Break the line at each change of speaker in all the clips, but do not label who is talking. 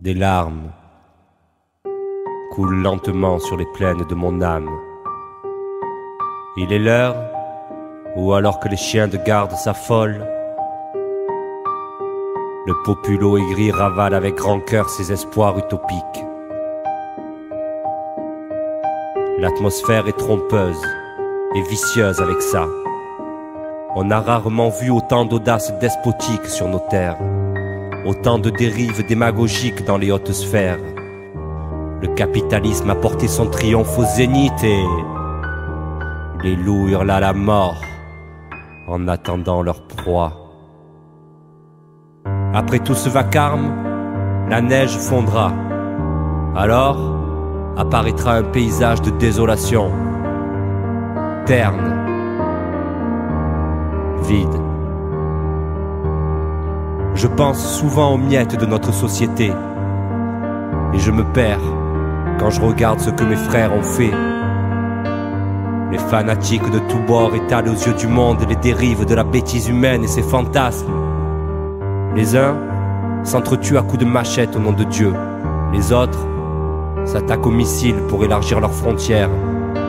Des larmes coulent lentement sur les plaines de mon âme. Il est l'heure où, alors que les chiens de garde s'affolent, le populo aigri ravale avec grand cœur ses espoirs utopiques. L'atmosphère est trompeuse et vicieuse avec ça. On a rarement vu autant d'audace despotique sur nos terres, autant de dérives démagogiques dans les hautes sphères. Le capitalisme a porté son triomphe au zénith et les loups hurlent à la mort en attendant leur proie. Après tout ce vacarme, la neige fondra. Alors apparaîtra un paysage de désolation, terne, vide. Je pense souvent aux miettes de notre société et je me perds quand je regarde ce que mes frères ont fait. Les fanatiques de tous bords étalent aux yeux du monde les dérives de la bêtise humaine et ses fantasmes. Les uns s'entretuent à coups de machette au nom de Dieu. Les autres s'attaquent aux missiles pour élargir leurs frontières.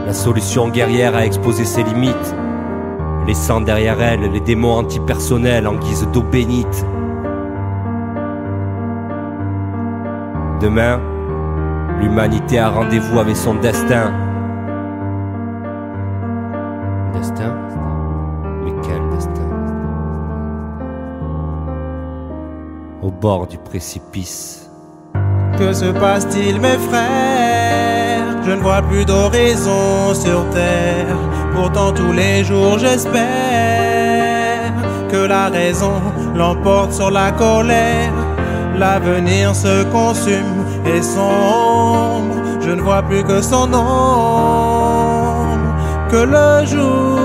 La solution guerrière a exposé ses limites, laissant derrière elle les démons antipersonnels en guise d'eau bénite. Demain, l'humanité a rendez-vous avec son destin. Destin? Mais quel destin? Au bord du précipice.
Que se passe-t-il, mes frères? Je ne vois plus d'horizon sur terre. Pourtant tous les jours j'espère que la raison l'emporte sur la colère. L'avenir se consume et sombre. Je ne vois plus que son ombre. Que le jour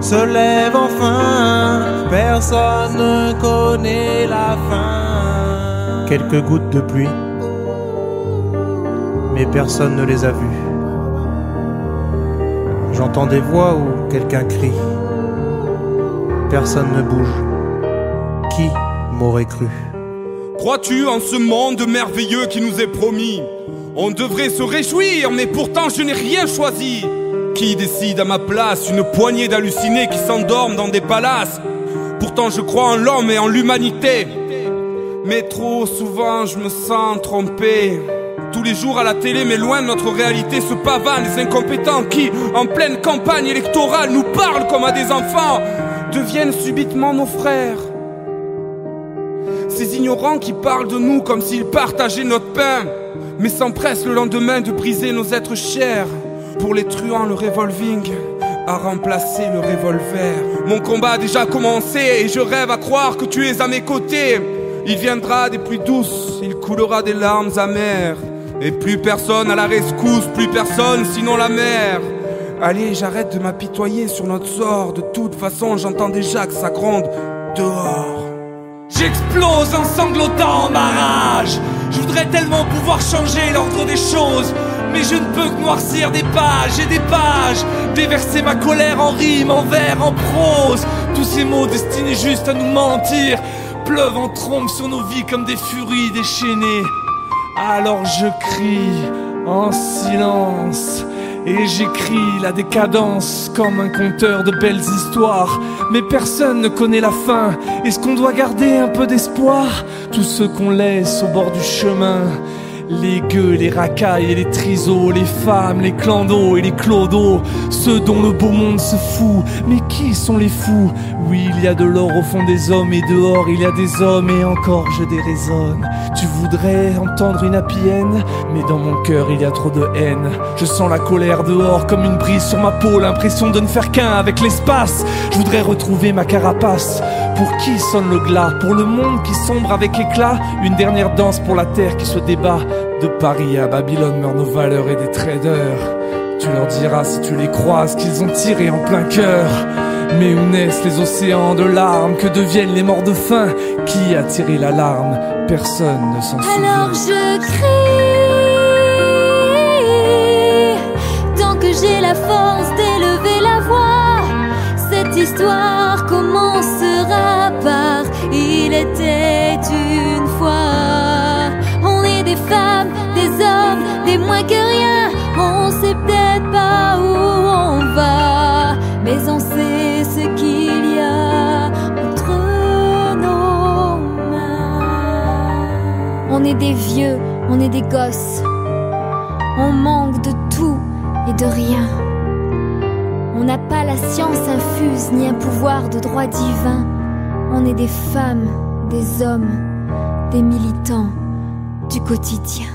se lève enfin. Personne ne connaît la fin. Quelques gouttes de pluie, mais personne ne les a vues. J'entends des voix où quelqu'un crie. Personne ne bouge. Qui m'aurait cru?
Crois-tu en ce monde merveilleux qui nous est promis? On devrait se réjouir, mais pourtant je n'ai rien choisi. Qui décide à ma place? Une poignée d'hallucinés qui s'endorment dans des palaces. Pourtant je crois en l'homme et en l'humanité. Mais trop souvent je me sens trompé. Tous les jours à la télé, mais loin de notre réalité, se pavanent les incompétents qui, en pleine campagne électorale, nous parlent comme à des enfants, deviennent subitement nos frères. Ces ignorants qui parlent de nous comme s'ils partageaient notre pain, mais s'empressent le lendemain de briser nos êtres chers. Pour les truands, le revolving a remplacé le revolver. Mon combat a déjà commencé et je rêve à croire que tu es à mes côtés. Il viendra des pluies douces, il coulera des larmes amères. Et plus personne à la rescousse, plus personne sinon la mer. Allez, j'arrête de m'apitoyer sur notre sort. De toute façon, j'entends déjà que ça gronde dehors.
J'explose en sanglotant en ma rage. Je voudrais tellement pouvoir changer l'ordre des choses, mais je ne peux que noircir des pages et des pages, déverser ma colère en rimes, en vers, en prose. Tous ces mots destinés juste à nous mentir pleuvent en trombe sur nos vies comme des furies déchaînées. Alors je crie en silence et j'écris la décadence comme un conteur de belles histoires. Mais personne ne connaît la fin. Est-ce qu'on doit garder un peu d'espoir? Tous ceux qu'on laisse au bord du chemin, les gueux, les racailles et les trisos, les femmes, les clandos et les clodos, ceux dont le beau monde se fout. Mais qui sont les fous? Oui, il y a de l'or au fond des hommes et dehors il y a des hommes et encore je déraisonne. Tu voudrais entendre une happy end, mais dans mon cœur il y a trop de haine. Je sens la colère dehors comme une brise sur ma peau, l'impression de ne faire qu'un avec l'espace. Je voudrais retrouver ma carapace. Pour qui sonne le glas? Pour le monde qui sombre avec éclat? Une dernière danse pour la terre qui se débat. De Paris à Babylone meurent nos valeurs et des traders. Tu leur diras si tu les croises qu'ils ont tiré en plein cœur. Mais où naissent les océans de larmes? Que deviennent les morts de faim? Qui a tiré l'alarme? Personne ne s'en souvient.
Alors je crie, tant que j'ai la force d'élever la voix. Cette histoire commencera par il était une fois. On est des femmes, des hommes, des moins que rien. On sait peut-être pas où on va, mais on sait ce qu'il y a entre nos mains. On est des vieux, on est des gosses, on manque de tout et de rien. On n'a pas la science infuse ni un pouvoir de droit divin. On est des femmes, des hommes, des militants du quotidien.